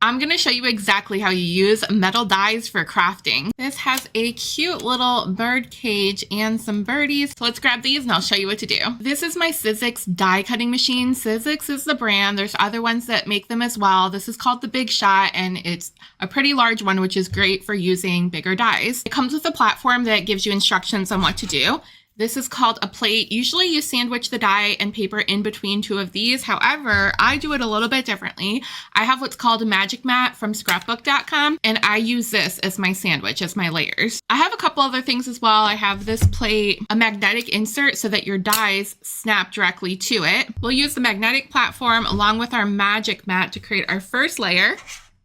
I'm going to show you exactly how you use metal dies for crafting. This has a cute little bird cage and some birdies. So let's grab these and I'll show you what to do. This is my Sizzix die cutting machine. Sizzix is the brand. There's other ones that make them as well. This is called the Big Shot and it's a pretty large one, which is great for using bigger dies. It comes with a platform that gives you instructions on what to do. This is called a plate. Usually you sandwich the die and paper in between two of these. However, I do it a little bit differently. I have what's called a magic mat from scrapbook.com, and I use this as my sandwich, as my layers. I have a couple other things as well. I have this plate, a magnetic insert so that your dies snap directly to it. We'll use the magnetic platform along with our magic mat to create our first layer.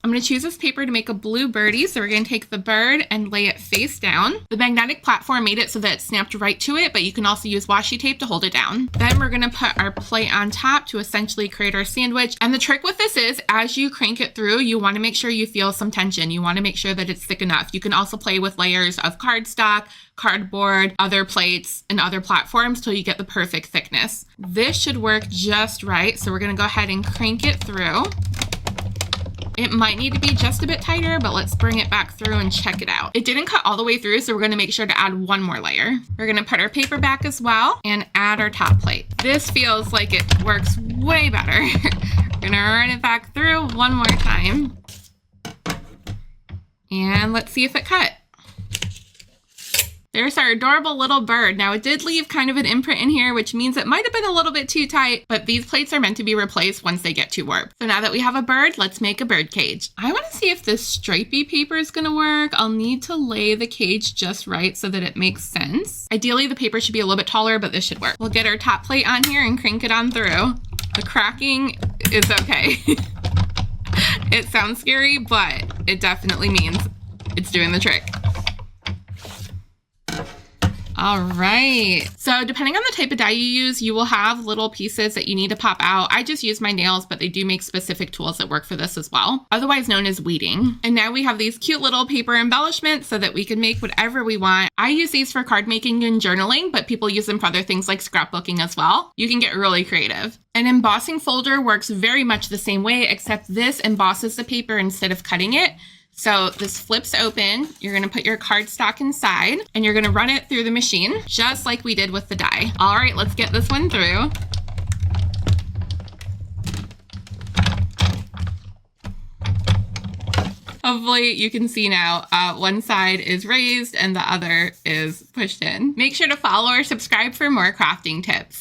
I'm going to choose this paper to make a blue birdie. So we're going to take the bird and lay it face down. The magnetic platform made it so that it snapped right to it, but you can also use washi tape to hold it down. Then we're going to put our plate on top to essentially create our sandwich. And the trick with this is as you crank it through, you want to make sure you feel some tension. You want to make sure that it's thick enough. You can also play with layers of cardstock, cardboard, other plates, and other platforms till you get the perfect thickness. This should work just right. So we're going to go ahead and crank it through. It might need to be just a bit tighter, but let's bring it back through and check it out. It didn't cut all the way through, so we're gonna make sure to add one more layer. We're gonna put our paper back as well and add our top plate. This feels like it works way better. We're gonna run it back through one more time. And let's see if it cut. There's our adorable little bird. Now it did leave kind of an imprint in here, which means it might have been a little bit too tight, but these plates are meant to be replaced once they get too warped. So now that we have a bird, let's make a bird cage. I want to see if this stripy paper is going to work. I'll need to lay the cage just right so that it makes sense. Ideally, the paper should be a little bit taller, but this should work. We'll get our top plate on here and crank it on through. The cracking is okay. It sounds scary, but it definitely means it's doing the trick. All right, so depending on the type of die you use, you will have little pieces that you need to pop out. I just use my nails, but they do make specific tools that work for this as well, otherwise known as weeding. And now we have these cute little paper embellishments so that we can make whatever we want. I use these for card making and journaling, but people use them for other things like scrapbooking as well. You can get really creative. An embossing folder works very much the same way, except this embosses the paper instead of cutting it. So this flips open, you're gonna put your cardstock inside and you're gonna run it through the machine, just like we did with the die. All right, let's get this one through. Hopefully you can see now, one side is raised and the other is pushed in. Make sure to follow or subscribe for more crafting tips.